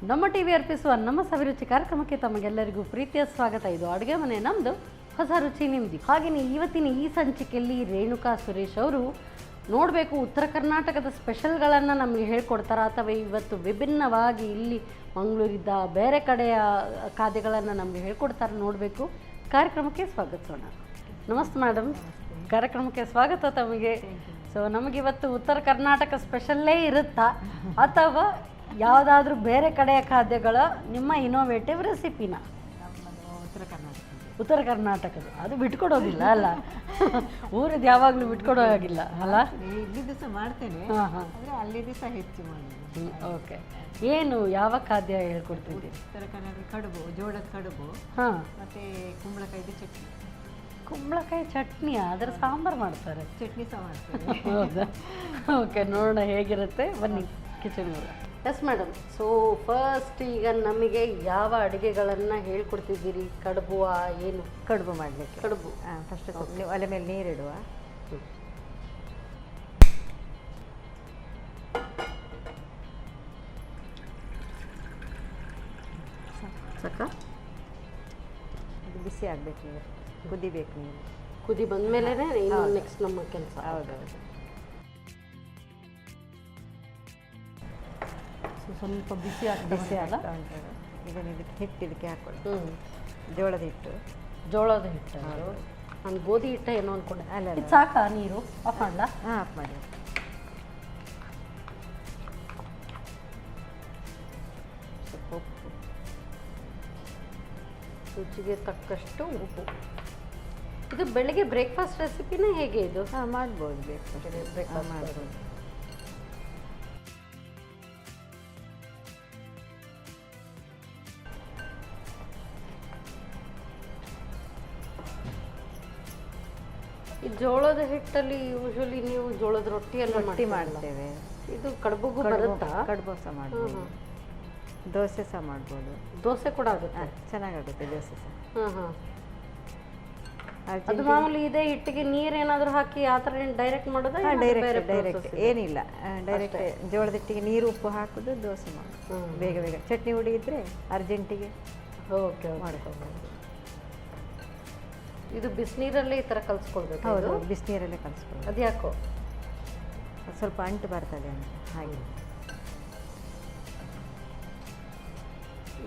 ನಮ್ಮ ಟಿವಿ ಅರ್ಪಿಸುವ ನಮ್ಮ ಸವಿರುಚಿ ಕಾರ್ಯಕ್ರಮಕ್ಕೆ ತಮಗೆಲ್ಲರಿಗೂ ಪ್ರೀತಿಯ ಸ್ವಾಗತ. ಇದು ಅಡುಗೆ ಮನೆ ನಮ್ಮದು, ಹೊಸ ರುಚಿ ನಿಮ್ಮದು. ಹಾಗೆಯೇ ಇವತ್ತಿನ ಈ ಸಂಚಿಕೆಯಲ್ಲಿ ರೇಣುಕಾ ಸುರೇಶ್ ಅವರು ನೋಡಬೇಕು ಉತ್ತರ ಕರ್ನಾಟಕದ ಸ್ಪೆಷಲ್ಗಳನ್ನು ನಮಗೆ ಹೇಳ್ಕೊಡ್ತಾರಾ ಅಥವಾ ಇವತ್ತು ವಿಭಿನ್ನವಾಗಿ ಇಲ್ಲಿ ಮಂಗಳೂರಿದ್ದ ಬೇರೆ ಕಡೆಯ ಖಾದ್ಯಗಳನ್ನು ನಮಗೆ ಹೇಳ್ಕೊಡ್ತಾರೆ. ನೋಡಬೇಕು. ಕಾರ್ಯಕ್ರಮಕ್ಕೆ ಸ್ವಾಗತಿಸೋಣ. ನಮಸ್ತೆ ಮೇಡಮ್, ಕಾರ್ಯಕ್ರಮಕ್ಕೆ ಸ್ವಾಗತ ತಮಗೆ. ಸೊ ನಮಗಿವತ್ತು ಉತ್ತರ ಕರ್ನಾಟಕ ಸ್ಪೆಷಲ್ಲೇ ಇರುತ್ತಾ ಅಥವಾ ಯಾವುದಾದ್ರೂ ಬೇರೆ ಕಡೆಯ ಖಾದ್ಯಗಳ ನಿಮ್ಮ ಇನೋವೇಟಿವ್ ರೆಸಿಪಿನ? ಉತ್ತರ ಕರ್ನಾಟಕದ ಅದು ಬಿಟ್ಕೊಡೋದಿಲ್ಲ ಅಲ್ಲ, ಊರಿದ್ದು ಯಾವಾಗಲೂ ಬಿಟ್ಕೊಡೋಗಿಲ್ಲ ಅಲ್ಲ. ಇಲ್ಲಿ ದಿವಸ ಮಾಡ್ತೇನೆ, ಅಲ್ಲಿ ದಿವಸ ಹೆಚ್ಚು ಮಾಡಿ. ಓಕೆ, ಏನು ಯಾವ ಖಾದ್ಯ ಹೇಳ್ಕೊಡ್ತಿದ್ದೀರಿ? ಉತ್ತರ ಕನ್ನಡ ಕಡುಬು, ಜೋಳದ ಕಡುಬು, ಹಾಂ, ಮತ್ತು ಕುಂಬಳಕಾಯಿದು ಚಟ್ನಿ. ಕುಂಬಳಕಾಯಿ ಚಟ್ನಿಯ ಅದರ ಸಾಂಬಾರು ಮಾಡ್ತಾರೆ, ಚಟ್ನಿ ಸಹ ಮಾಡ್ತೇವೆ. ಹೌದಾ? ಓಕೆ, ನೋಡೋಣ ಹೇಗಿರುತ್ತೆ, ಬನ್ನಿ kitchen. Yes madam. So first ಈಗ ನಮಗೆ ಯಾವ ಅಡುಗೆಗಳನ್ನು ಹೇಳ್ಕೊಡ್ತಿದ್ದೀರಿ? ಕಡುಬು ಏನು? ಕಡುಬು ಮಾಡಲಿಕ್ಕೆ ಕಡುಬು ಫಸ್ಟ್ ನೀವು ಒಲೆ ಮೇಲೆ ನೀರಿಡುವ. ಸಾಕ? ಅದು ಬಿಸಿ ಆಗಬೇಕು, ನೀರು ಕುದಿಬೇಕು. ನೀರು ಕುದಿ ಬಂದಮೇಲೆ ಇನ್ನು ನೆಕ್ಸ್ಟ್ ನಮ್ಮ ಕೆಲಸ. ಹೌದೌದು. ಸ್ವಲ್ಪ ಬಿಸಿ ಆಗ್ತಾ ಉಂಟು. ಈಗ ಇದಕ್ಕೆ ಹಿಟ್ಟು ಇದಕ್ಕೆ ಹಾಕೊಳ್ಳಿ. ಜೋಳದ ಹಿಟ್ಟು. ಜೋಳದ ಹಿಟ್ಟು? ನಾನು ಗೋಧಿ ಹಿಟ್ಟ ಏನೋ ಅಂದ್ಕೊಂಡೆ. ಅಲ್ಲ, ಸಾಕಾ ನೀರು ಆಫ್ ಮಾಡಲ? ಹಾಂ, ಆಫ್ ಮಾಡಿ. ಸ್ವಲ್ಪ ಉಪ್ಪು, ರುಚಿಗೆ ತಕ್ಕಷ್ಟು ಉಪ್ಪು. ಇದು ಬೆಳಿಗ್ಗೆ ಬ್ರೇಕ್ಫಾಸ್ಟ್ ರೆಸಿಪಿನೇ ಹೇಗೆ ಇದು? ಹಾಂ, ಮಾಡ್ಬೋದು. ಬ್ರೇಕ್ಫಾಸ್ಟ್ ಮಾಡ್ಬೋದು. ಈ ಜೋಳದ ಹಿಟ್ಟಲ್ಲಿ ಯೂಶಲಿ ನೀವು ಜೋಳದ ರೊಟ್ಟಿಯನ್ನು ಮಾಡ್ತೇವೆ. ಇದು ಕಡುಬುಗೂ ಬರುತ್ತಾ? ಕಡುಬು ಸಹ ಮಾಡ್ಬೋದು, ದೋಸೆ ಸಹ ಮಾಡ್ಬೋದು. ದೋಸೆ ಕೂಡ ಆಗುತ್ತೆ? ಚೆನ್ನಾಗಾಗುತ್ತೆ ದೋಸೆ ಸಹ. ಹಾಂ ಹಾಂ. ಅದು ಮಾಮೂಲಿ ಇದೇ ಹಿಟ್ಟಿಗೆ ನೀರೇನಾದರೂ ಹಾಕಿ ಆ ಥರ ಡೈರೆಕ್ಟ್ ಮಾಡೋದು? ಡೈರೆಕ್ಟ್ ಏನಿಲ್ಲ, ಡೈರೆಕ್ಟ್ ಜೋಳದ ಹಿಟ್ಟಿಗೆ ನೀರು ಉಪ್ಪು ಹಾಕೋದು, ದೋಸೆ ಮಾಡೋದು. ಬೇಗ ಬೇಗ ಚಟ್ನಿ ಹುಡಿ ಇದ್ದರೆ ಅರ್ಜೆಂಟಿಗೆ ಓಕೆ ಮಾಡ್ಕೋಬೋದು. ಇದು ಬಿಸಿನೀರಲ್ಲೇ ಈ ಥರ ಕಲಿಸ್ಕೊಳ್ಬೇಕು? ಹೌದು, ಬಿಸಿನೀರಲ್ಲೇ ಕಲಿಸ್ಕೊಳ್ಳೋದು. ಅದು ಯಾಕೋ? ಸ್ವಲ್ಪ ಅಂಟು ಬರ್ತದೆ ಅಂತ ಹಾಗೆ.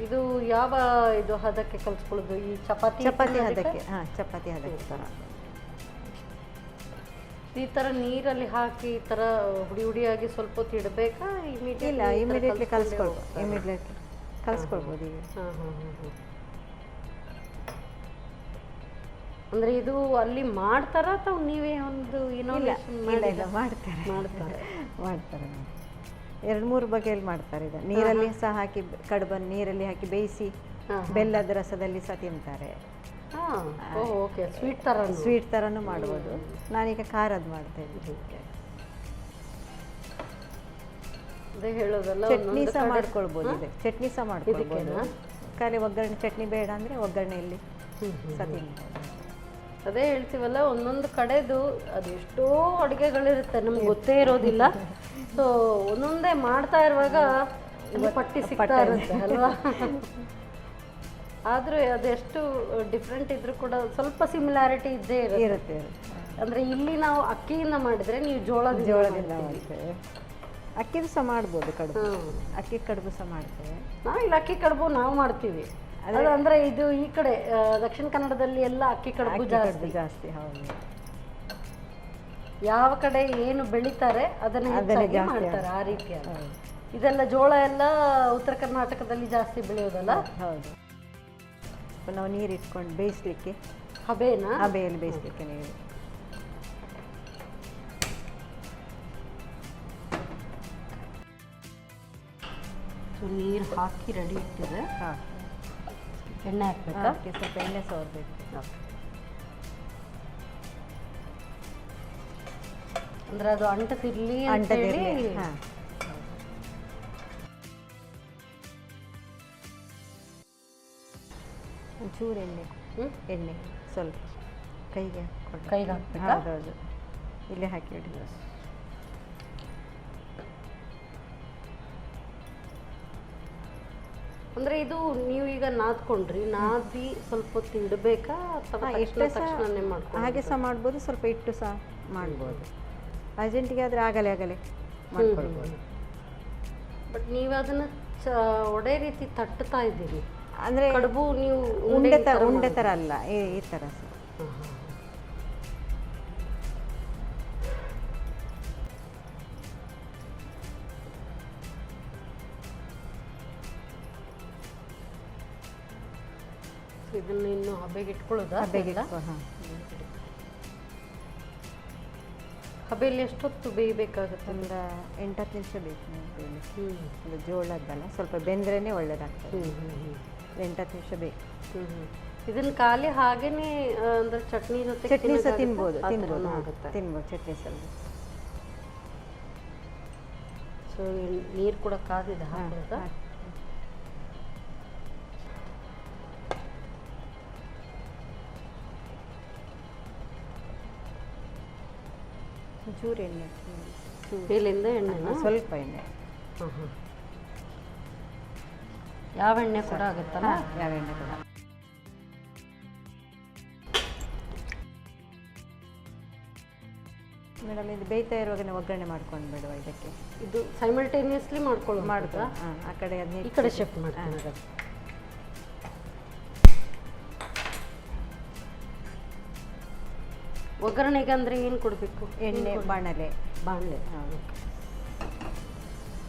ಇದು ಯಾವ ಇದು ಹದಕ್ಕೆ ಕಲಿಸ್ಕೊಳ್ಳೋದು? ಈ ಚಪಾತಿ ಹದಕ್ಕೆ? ಹಾಂ, ಚಪಾತಿ ಹದಕ್ಕೆ ಥರ. ಈ ಥರ ನೀರಲ್ಲಿ ಹಾಕಿ ಈ ಥರ ಹುಡಿ ಹುಡಿಯಾಗಿ ಸ್ವಲ್ಪ ಹೊತ್ತು ಇಡಬೇಕಾ? ಇಲ್ಲ, ಇಮಿಡಿಯೇಟ್ಲಿ ಕಲಿಸ್ಕೊಳ್ಬೋದು. ಇಮಿಡಿಯೇಟ್ಲಿ ಕಲಿಸ್ಕೊಳ್ಬೋದು ಈಗ. ಹಾಂ ಹಾಂ ಹಾಂ ಹಾಂ. ಅಂದರೆ ಇದು ಅಲ್ಲಿ ಮಾಡ್ತಾರಾ ಅಥವಾ ನೀವೇ ಒಂದು ಇನೋವೇಷನ್? ಇಲ್ಲ, ಮಾಡ್ತಾರೆ. 2-3 ಬಗೆಯಲ್ಲಿ ಮಾಡ್ತಾರೆ. ಇದು ನೀರಲ್ಲಿ ಸಹ ಹಾಕಿ, ಕಡುಬನ್ನು ನೀರಲ್ಲಿ ಹಾಕಿ ಬೇಯಿಸಿ ಬೆಲ್ಲದ ರಸದಲ್ಲಿ ಸಹ ತಿಂತಾರೆ. ಓಕೆ, ಸ್ವೀಟ್ ಥರನೂ ಮಾಡ್ಬೋದು. ನಾನೀಗ ಖಾರದ್ದು ಮಾಡ್ತಾ ಇದ್ದೀನಿ. ಅದೇ ಹೇಳೋದಲ್ಲ, ಚಟ್ನಿ ಸಹ ಮಾಡ್ಕೊಳ್ಬೋದು. ಇದೆ ಚಟ್ನಿ ಸಹ ಮಾಡ್ಕೊಳ್ಬೋದು. ಖಾಲಿ ಒಗ್ಗರಣೆ ಚಟ್ನಿ ಬೇಡ ಅಂದರೆ ಒಗ್ಗರಣೆಯಲ್ಲಿ ಸಹ ತಿನ್ಬೋದು. ಅದೇ ಹೇಳ್ತೀವಲ್ಲ, ಒಂದೊಂದು ಕಡೆದು ಅದೆಷ್ಟೋ ಅಡುಗೆಗಳಿರುತ್ತೆ, ನಮ್ಗೆ ಗೊತ್ತೇ ಇರೋದಿಲ್ಲ. ಸೊ ಒಂದೊಂದೇ ಮಾಡ್ತಾ ಇರುವಾಗ ಪಟ್ಟಿ ಸಿಗ್ತಾ ಇರುತ್ತೆ ಅಲ್ವಾ? ಆದರೂ ಅದೆಷ್ಟು ಡಿಫ್ರೆಂಟ್ ಇದ್ರೂ ಕೂಡ ಸ್ವಲ್ಪ ಸಿಮಿಲಾರಿಟಿ ಇದ್ದೇ ಇರುತ್ತೆ. ಅಂದರೆ ಇಲ್ಲಿ ನಾವು ಅಕ್ಕಿಯಿಂದ ಮಾಡಿದರೆ ನೀವು ಜೋಳದಿಂದ ಮಾಡ್ತೇವೆ. ಅಕ್ಕಿದು ಸಹ ಮಾಡ್ಬೋದು ಕಡುಬು. ಅಕ್ಕಿ ಕಡುಬು ಸಹ ಮಾಡ್ತೇವೆ ನಾವು. ಇಲ್ಲಿ ಅಕ್ಕಿ ಕಡುಬು ನಾವು ಮಾಡ್ತೀವಿ. ಅದು ಅಂದರೆ ಇದು ಈ ಕಡೆ ದಕ್ಷಿಣ ಕನ್ನಡದಲ್ಲಿ ಎಲ್ಲ ಅಕ್ಕಿ ಕಡುಬು ಜಾಸ್ತಿ. ಹೌದು. ಯಾವ ಕಡೆ ಏನು ಬೆಳೀತಾರೆ ಅದನ್ನೇ ಮಾಡ್ತಾರೆ ಆ ರೀತಿಯಾಗಿ. ಇದೆಲ್ಲ ಜೋಳ ಎಲ್ಲ ಉತ್ತರ ಕರ್ನಾಟಕದಲ್ಲಿ ಜಾಸ್ತಿ ಬೆಳೆಯೋದಲ್ಲ? ಹೌದು. ನಾವು ನೀರು ಇಟ್ಕೊಂಡು ಬೇಯಿಸ್ಲಿಕ್ಕೆ, ಹಬೆಯಲ್ಲಿ ಬೇಯಿಸ್ಲಿಕ್ಕೆ ನೀರು. ನೀರು ಹಾಕಿ ರೆಡಿ ಇಟ್ಟಿದೆ. ಹಾಂ, ಎಣ್ಣೆ ಹಾಕ್ಬೇಕಾ? ಸ್ವಲ್ಪ ಎಣ್ಣೆ ಸವರ್ಬೇಕು. ಅಂದರೆ ಅದು ಅಂಟತಿರ್ಲಿ. ಹಾಂ, ಒಂಚೂರು ಎಣ್ಣೆ ಸ್ವಲ್ಪ ಕೈಗೆ ಹಾಕಬೇಕಾ? ಹೌದು, ಇಲ್ಲೇ ಹಾಕಿ ಇಡಿ. ಅಂದರೆ ಇದು ನೀವು ಈಗ ನಾದ್ಕೊಂಡ್ರಿ, ನಾದಿ ಸ್ವಲ್ಪ ಹೊತ್ತು ಇಡಬೇಕಾ ಅಥವಾ ತಕ್ಷಣನೇ ಮಾಡ್ಕೊಂಡು ಹಾಗೆ ಸಹ ಮಾಡ್ಬೋದು, ಸ್ವಲ್ಪ ಇಟ್ಟು ಸಹ ಮಾಡ್ಬೋದು. ಅರ್ಜೆಂಟಿಗೆ ಆದರೆ ಆಗಲೇ ಮಾಡ್ಕೊಳ್ಬೋದು. ಬಟ್ ನೀವು ಅದನ್ನು ಒಡೆ ರೀತಿ ತಟ್ಟುತ್ತಾ ಇದ್ದೀರಿ ಅಂದರೆ ಕಡುಬು ನೀವು ಉಂಡೆ ಥರ ಅಲ್ಲ, ಈ ಥರ ಸಹ. ಇದನ್ನು ಇನ್ನು ಹಬೆಗೆ ಇಟ್ಕೊಳ್ಳೋದಾ? ಹಬೆಯಲ್ಲಿ ಎಷ್ಟೊತ್ತು ಬೇಯಬೇಕಾಗುತ್ತೆ? ಒಂದು 8-10 ನಿಮಿಷ ಬೇಕು ಅದು ಜೋಳದ್ದಲ್ಲ, ಸ್ವಲ್ಪ ಬೆಂದ್ರೇ ಒಳ್ಳೇದಾಗ್ತದೆ. 8-10 ನಿಮಿಷ ಬೇಕು. ಇದನ್ನು ಖಾಲಿ ಹಾಗೇನೆ ಅಂದ್ರೆ ಚಟ್ನಿ ಜೊತೆ ಸಹ ತಿನ್ಬೋದು ಚಟ್ನಿ ಸ್ವಲ್ಪ. ಸೊ ನೀರು ಕೂಡ ಕಾದಿದೆ ಹಾಕೋದಾ? ಚೂರು ಎಣ್ಣೆ, ಮೇಲಿಂದ ಎಣ್ಣೆನ ಸ್ವಲ್ಪ ಎಣ್ಣೆ. ಯಾವ ಎಣ್ಣೆ ಕೂಡ ಆಗುತ್ತಲ್ಲ? ಯಾವ ಎಣ್ಣೆ ಕೂಡ. ಮೇಡಮ್ ಇದು ಬೇಯ್ತಾ ಇರುವಾಗನೇ ಒಗ್ಗರಣೆ ಮಾಡ್ಕೊಂಡು ಬಿಡುವ ಇದಕ್ಕೆ. ಇದು ಸೈಮಲ್ಟೇನಿಯಸ್ಲಿ ಮಾಡ್ತಾ ಆ ಕಡೆ ಈ ಕಡೆ ಶಿಫ್ಟ್ ಮಾಡ್ತೀನಿ. ಒಗ್ಗರಣೆಗೆ ಅಂದರೆ ಏನು ಕೊಡಬೇಕು? ಎಣ್ಣೆ, ಬಾಣಲೆ.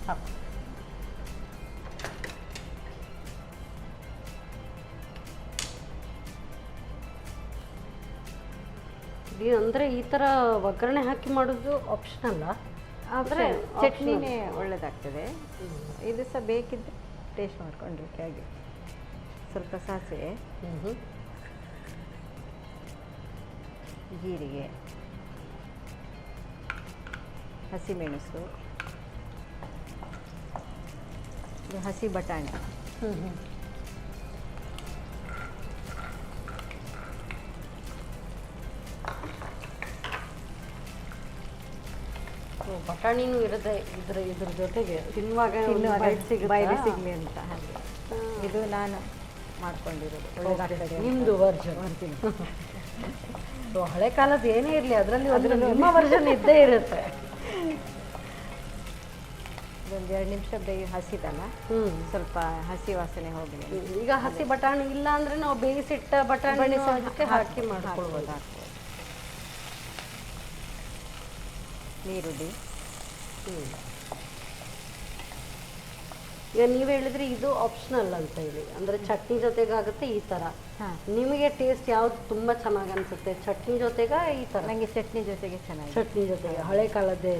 ಸಾಕು. ಅಂದರೆ ಈ ಥರ ಒಗ್ಗರಣೆ ಹಾಕಿ ಮಾಡೋದು ಆಪ್ಷನಲ್ಲ, ಆದರೆ ಚಟ್ನಿನೇ ಒಳ್ಳೆಯದಾಗ್ತದೆ. ಇದು ಸಹ ಬೇಕಿದ್ರೆ ಟೇಸ್ಟ್ ಮಾಡ್ಕೊಂಡ್ರೆ ಹಾಗೆ. ಸ್ವಲ್ಪ ಸಾಸಿವೆ, ಜೀರಿಗೆ, ಹಸಿಮೆಣಸು, ಹಸಿ ಬಟಾಣಿ, ಬಟಾಣಿನೂ ಇರದೆ ಇದ್ರ ಜೊತೆಗೆ ತಿನ್ನುವಾಗ ಬಾಯಲ್ಲಿ ಸಿಗಲಿ ಅಂತ ಹಾಗೆ. ಇದು ನಾನು ಮಾಡ್ಕೊಂಡಿರೋದು ಒಳ್ಳೆದಾಗ್ತದೆ. ನಿಮ್ಮದು ವರ್ಜನ್. ಹಳೆ ಕಾಲದ ಏನೇ ಇರಲಿ ಅದರಲ್ಲಿ ನಿಮ್ಮ ವರ್ಜನ್ ಇದ್ದೇ ಇರುತ್ತೆ. ಒಂದು 2 ನಿಮಿಷ ಹಸಿದಲ್ಲ, ಸ್ವಲ್ಪ ಹಸಿ ವಾಸನೆ ಹೋಗಲಿ. ಈಗ ಹಸಿ ಬಟಾಣಿ ಇಲ್ಲ ಅಂದರೆ ನಾವು ಬೇಯಿಸಿಟ್ಟ ಬಟಾಣಿ ಅದಕ್ಕೆ ಹಾಕಿ ಮಾಡ್ಕೊಳ್ಬೋದು. ನೀರುಳ್ಳಿ. ಈಗ ನೀವು ಹೇಳಿದ್ರೆ ಇದು ಆಪ್ಷನಲ್ ಅಂತ ಹೇಳಿ, ಅಂದರೆ ಚಟ್ನಿ ಜೊತೆಗಾಗುತ್ತೆ ಈ ಥರ. ನಿಮಗೆ ಟೇಸ್ಟ್ ಯಾವ್ದು ತುಂಬ ಚೆನ್ನಾಗಿ ಅನಿಸುತ್ತೆ, ಚಟ್ನಿ ಜೊತೆಗ ಈ ಥರ? ನನಗೆ ಚಟ್ನಿ ಜೊತೆಗೆ ಚೆನ್ನಾಗಿ. ಚಟ್ನಿ ಜೊತೆಗೆ ಹಳೆ ಕಾಲದ್ದೇ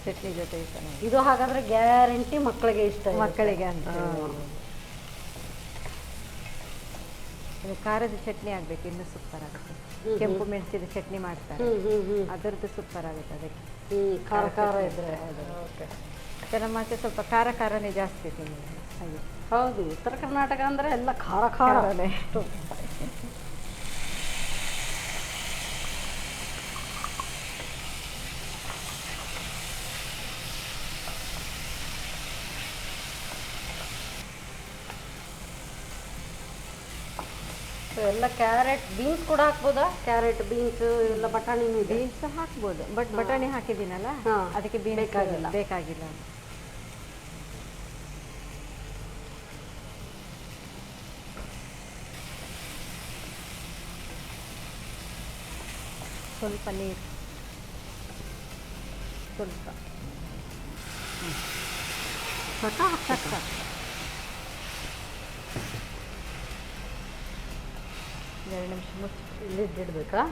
ಚಟ್ನಿ ಜೊತೆಗೆ ಚೆನ್ನಾಗಿ. ಇದು ಹಾಗಾದರೆ ಗ್ಯಾರಂಟಿ ಮಕ್ಕಳಿಗೆ ಇಷ್ಟ, ಮಕ್ಕಳಿಗೆ ಅಂತ. ಖಾರದ ಚಟ್ನಿ ಆಗಬೇಕು, ಇನ್ನೂ ಸೂಪರ್ ಆಗುತ್ತೆ. ಕೆಂಪು ಮೆಣಸಿದ ಚಟ್ನಿ ಮಾಡ್ತಾರೆ, ಅದರದ್ದು ಸೂಪರ್ ಆಗುತ್ತೆ ಅದಕ್ಕೆ. ಖಾರ ಖಾರ ಇದ್ರೆ. ನಮ್ಮ ಆಚೆ ಸ್ವಲ್ಪ ಖಾರನೇ ಜಾಸ್ತಿ ತಿನ್ನೋದು ಹಾಗೆ. ಹೌದು, ಉತ್ತರ ಕರ್ನಾಟಕ ಅಂದರೆ ಎಲ್ಲ ಖಾರನೇ. ಎಲ್ಲ ಕ್ಯಾರೆಟ್, ಬೀನ್ಸ್ ಕೂಡ ಹಾಕ್ಬೋದಾ? ಕ್ಯಾರೆಟ್, ಬೀನ್ಸ್ ಎಲ್ಲ ಬಟಾಣಿ ಬೀನ್ಸ್ ಹಾಕ್ಬೋದು, ಬಟ್ ಬಟಾಣಿ ಹಾಕಿದ್ದೀನಲ್ಲ ಅದಕ್ಕೆ ಬೀನ್ಸ್ ಬೇಕಾಗಿಲ್ಲ. ಸ್ವಲ್ಪ ನೀರು, ಸ್ವಲ್ಪ ಸಾಕು. 2 ನಿಮಿಷ ಮುಚ್ಚಿ ಇಲ್ಲಿಡಬೇಕಾ?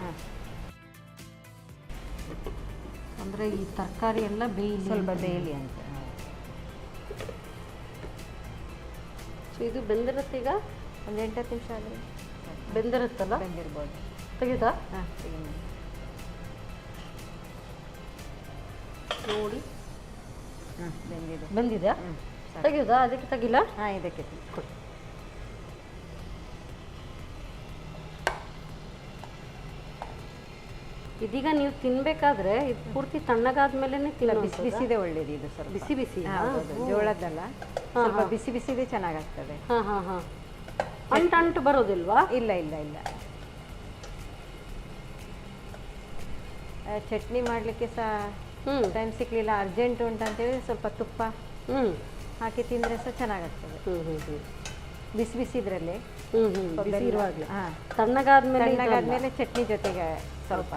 ಅಂದರೆ ಈ ತರಕಾರಿ ಎಲ್ಲ ಬೇಯಲಿ, ಸ್ವಲ್ಪ ಬೇಯಲಿ ಅಂತ. ಸೊ ಇದು ಬೆಂದಿರುತ್ತೆ. ಈಗ ಒಂದು 8-10 ನಿಮಿಷ ಆದರೆ ಬೆಂದಿರುತ್ತಲ್ಲ? ಬೆಂದಿರ್ಬೋದು. ತೆಗೆದಾ? ಹಾಂ, ತೆಗಿ ನೋಡಿ. ಬೆಂದಿದೆ. ತೆಗೆಯುದಾ? ಅದಕ್ಕೆ ತೆಗಿಲ್ಲ? ಹಾಂ, ಇದಕ್ಕೆ ಕೊಡಿ. ಇದೀಗ ನೀವು ತಿನ್ಬೇಕಾದ್ರೆ ಇದು ಪೂರ್ತಿ ತಣ್ಣಗಾದ್ಮೇಲೆ ಬಿಸಿ ಬಿಸಿದೇ ಒಳ್ಳೇದು ಇದು ಸ್ವಲ್ಪ ಬಿಸಿ ಬಿಸಿ ಹೌದು, ಜೋಳದ್ದಲ್ಲ, ಸ್ವಲ್ಪ ಬಿಸಿ ಬಿಸಿದೇ ಚೆನ್ನಾಗಾಗ್ತದೆ. ಹಾಂ ಅಂಟು ಬರೋದಿಲ್ವಾ? ಇಲ್ಲ ಇಲ್ಲ ಇಲ್ಲ. ಚಟ್ನಿ ಮಾಡಲಿಕ್ಕೆ ಸಹ ಟೈಮ್ ಸಿಕ್ಲಿಲ್ಲ, ಅರ್ಜೆಂಟ್ ಉಂಟಂತೇಳಿ ಸ್ವಲ್ಪ ತುಪ್ಪ ಹಾಕಿ ತಿಂದರೆ ಸಹ ಚೆನ್ನಾಗಾಗ್ತದೆ. ಬಿಸಿ ಬಿಸಿ ಇದ್ರಲ್ಲಿ ಬಿಸಿ ಇರುವಾಗಲೇ. ಹಾಂ, ತಣ್ಣಗಾದ್ಮೇಲೆ ಚಟ್ನಿ ಜೊತೆಗೆ ಸ್ವಲ್ಪ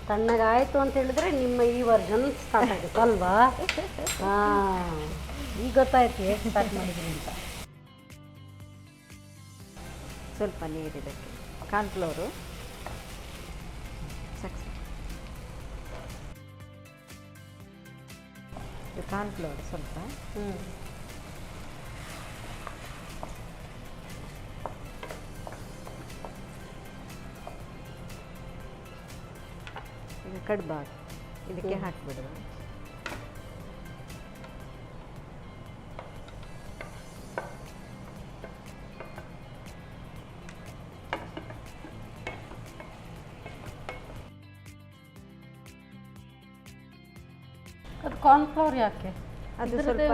ತಣ್ಣಗಾಯ್ತು ಅಂತ ಹೇಳಿದ್ರೆ ನಿಮ್ಮ ಈ ವರ್ಷನ್ ಸ್ಟಾರ್ಟ್ ಆಗುತ್ತೆ ಅಲ್ವಾ? ಹಾಂ, ಈಗ ಗೊತ್ತಾಯ್ತು ಹೇಗೆ ಸ್ಟಾರ್ಟ್ ಮಾಡಿದ್ರಿ ಅಂತ. ಸ್ವಲ್ಪ ನೀರು ಇದಕ್ಕೆ, ಕಾರ್ನ್ಫ್ಲೋರು, ಕಾರ್ನ್ಫ್ಲೋರ್ ಸ್ವಲ್ಪ, ಈಗ ಕಡ್ಬಾಗ್ ಇದಕ್ಕೆ ಹಾಕಿಬಿಡುವ. ಅದು ಕಾರ್ನ್ಫ್ಲವರ್ ಯಾಕೆ? ಅದು ಸ್ವಲ್ಪ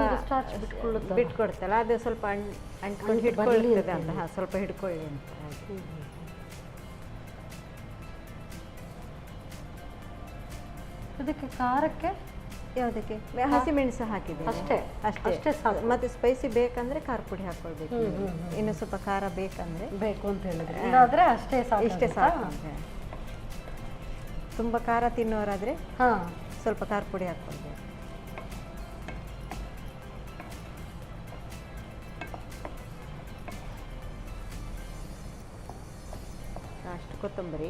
ಬಿಟ್ಕೊಡ್ತಲ್ಲ, ಅದು ಸ್ವಲ್ಪ ಅಂಟ್ಕೊಂಡು ಹಿಡ್ಕೊಳ್ತದೆ ಅಂತ. ಹಾಂ, ಸ್ವಲ್ಪ ಹಿಡ್ಕೊಳ್ಳಿ ಅಂತ ಹಾಗೆ. ಇದಕ್ಕೆ ಖಾರಕ್ಕೆ ಯಾವುದಕ್ಕೆ? ಹಸಿಮೆಣಸು ಹಾಕಿದೆ ಅಷ್ಟೇ. ಮತ್ತೆ ಸ್ಪೈಸಿ ಬೇಕಂದ್ರೆ ಖಾರ ಪುಡಿ ಹಾಕೊಳ್ಬೇಕು. ಇನ್ನು ಸ್ವಲ್ಪ ಖಾರ ಬೇಕಂದ್ರೆ ಬೇಕು ಅಂತ ಹೇಳಿದ್ರೆ, ಇಲ್ಲಾದ್ರೆ ಅಷ್ಟೇ ಸಾಕು. ಇಷ್ಟೇ ಸಾಕು. ತುಂಬ ಖಾರ ತಿನ್ನೋರಾದ್ರೆ ಸ್ವಲ್ಪ ಖಾರ ಪುಡಿ ಹಾಕ್ಕೊಳ್ಬೇಕು. ಅಷ್ಟು ಕೊತ್ತಂಬರಿ,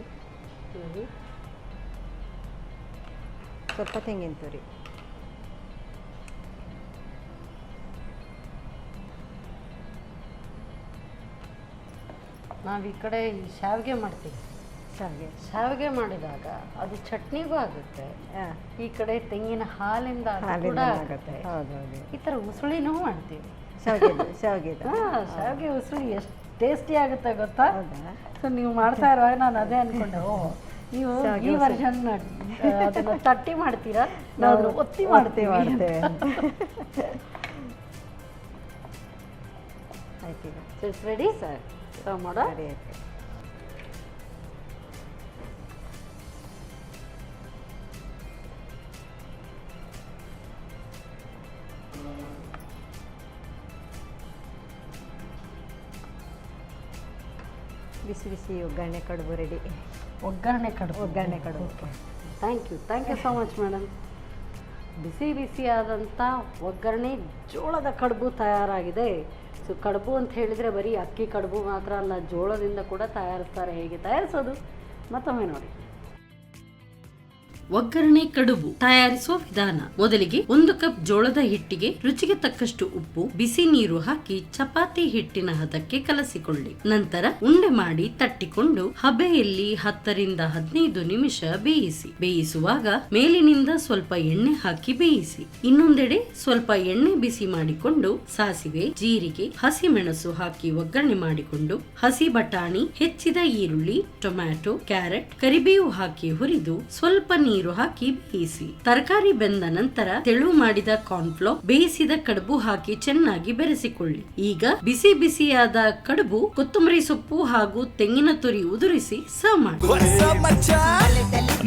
ಸ್ವಲ್ಪ ತೆಂಗಿನ ತುರಿ, ನಾವು ಈ ಕಡೆ ಈ ಶಾವಿಗೆ ಮಾಡ್ತೀವಿ. ಶಾವಿಗೆ ಮಾಡಿದಾಗ ಅದು ಚಟ್ನಿಗೂ ಆಗುತ್ತೆ, ಈ ಕಡೆ ತೆಂಗಿನ ಹಾಲಿಂದ ಕೂಡ ಆಗುತ್ತೆ. ಈ ಥರ ಉಸುಳಿನೂ ಮಾಡ್ತೀವಿ. ಶಾವಿಗೆ ಉಸುಳಿ ಎಷ್ಟು ಟೇಸ್ಟಿ ಆಗುತ್ತೆ ಗೊತ್ತಾ? ಸೊ ನೀವು ಮಾಡ್ತಾ ಇರುವಾಗ ನಾನು ಅದೇ ಅನ್ಕೊಂಡೆ, ನೀವು ಈ ವರ್ಷನ್ ಅದನ್ನ ತಟ್ಟಿ ಮಾಡ್ತೀರಾ, ನಾವು ಒತ್ತಿ ಮಾಡ್ತೇವೆ. ಆಯ್ತು, ಈಗ ರೆಡಿ ಸರ್, ಸರ್ವ್ ಮಾಡೋ. ಬಿಸಿ ಬಿಸಿ ಒಗ್ಗರಣೆ ಕಡುಬು ರೆಡಿ. ಒಗ್ಗರಣೆ ಕಡುಬು. Thank you so much madam. ಬಿಸಿ ಬಿಸಿಯಾದಂಥ ಒಗ್ಗರಣೆ ಜೋಳದ ಕಡುಬು ತಯಾರಾಗಿದೆ. ಸೊ ಕಡುಬು ಅಂತ ಹೇಳಿದರೆ ಬರೀ ಅಕ್ಕಿ ಕಡುಬು ಮಾತ್ರ ಅಲ್ಲ, ಜೋಳದಿಂದ ಕೂಡ ತಯಾರಿಸ್ತಾರೆ. ಹೇಗೆ ತಯಾರಿಸೋದು ಮತ್ತೊಮ್ಮೆ ನೋಡಿ. ಒಗ್ಗರಣೆ ಕಡುಬು ತಯಾರಿಸುವ ವಿಧಾನ: ಮೊದಲಿಗೆ 1 ಕಪ್ ಜೋಳದ ಹಿಟ್ಟಿಗೆ ರುಚಿಗೆ ತಕ್ಕಷ್ಟು ಉಪ್ಪು, ಬಿಸಿ ನೀರು ಹಾಕಿ ಚಪಾತಿ ಹಿಟ್ಟಿನ ಹದಕ್ಕೆ ಕಲಸಿಕೊಳ್ಳಿ. ನಂತರ ಉಂಡೆ ಮಾಡಿ ತಟ್ಟಿಕೊಂಡು ಹಬೆಯಲ್ಲಿ 10 ರಿಂದ 15 ನಿಮಿಷ ಬೇಯಿಸಿ. ಬೇಯಿಸುವಾಗ ಮೇಲಿನಿಂದ ಸ್ವಲ್ಪ ಎಣ್ಣೆ ಹಾಕಿ ಬೇಯಿಸಿ. ಇನ್ನೊಂದೆಡೆ ಸ್ವಲ್ಪ ಎಣ್ಣೆ ಬಿಸಿ ಮಾಡಿಕೊಂಡು ಸಾಸಿವೆ, ಜೀರಿಗೆ, ಹಸಿಮೆಣಸು ಹಾಕಿ ಒಗ್ಗರಣೆ ಮಾಡಿಕೊಂಡು ಹಸಿ ಬಟಾಣಿ, ಹೆಚ್ಚಿದ ಈರುಳ್ಳಿ, ಟೊಮ್ಯಾಟೊ, ಕ್ಯಾರೆಟ್, ಕರಿಬೇವು ಹಾಕಿ ಹುರಿದು ಸ್ವಲ್ಪ ನೀರು ಹಾಕಿ ಬೇಯಿಸಿ. ತರಕಾರಿ ಬೆಂದ ನಂತರ ತೆಳು ಮಾಡಿದ ಕಾರ್ನ್ಫ್ಲೋರ್, ಬೇಯಿಸಿದ ಕಡುಬು ಹಾಕಿ ಚೆನ್ನಾಗಿ ಬೆರೆಸಿಕೊಳ್ಳಿ. ಈಗ ಬಿಸಿ ಬಿಸಿಯಾದ ಕಡುಬು, ಕೊತ್ತಂಬರಿ ಸೊಪ್ಪು ಹಾಗೂ ತೆಂಗಿನ ತುರಿ ಉದುರಿಸಿ ಸರ್ವ್ ಮಾಡಿ.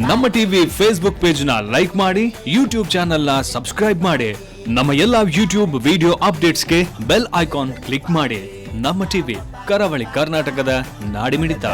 ನಮ್ಮ ಟಿವಿ ಫೇಸ್ಬುಕ್ ಪೇಜ್ ನ ಲೈಕ್ ಮಾಡಿ, ಯೂಟ್ಯೂಬ್ ಚಾನೆಲ್ ನ ಸಬ್ಸ್ಕ್ರೈಬ್ ಮಾಡಿ. ನಮ್ಮ ಎಲ್ಲಾ ಯೂಟ್ಯೂಬ್ ವಿಡಿಯೋ ಅಪ್ಡೇಟ್ಸ್ಗೆ ಬೆಲ್ ಐಕಾನ್ ಕ್ಲಿಕ್ ಮಾಡಿ. ನಮ್ಮ ಟಿವಿ, ಕರಾವಳಿ ಕರ್ನಾಟಕದ ನಾಡಿಮಿಡಿತ.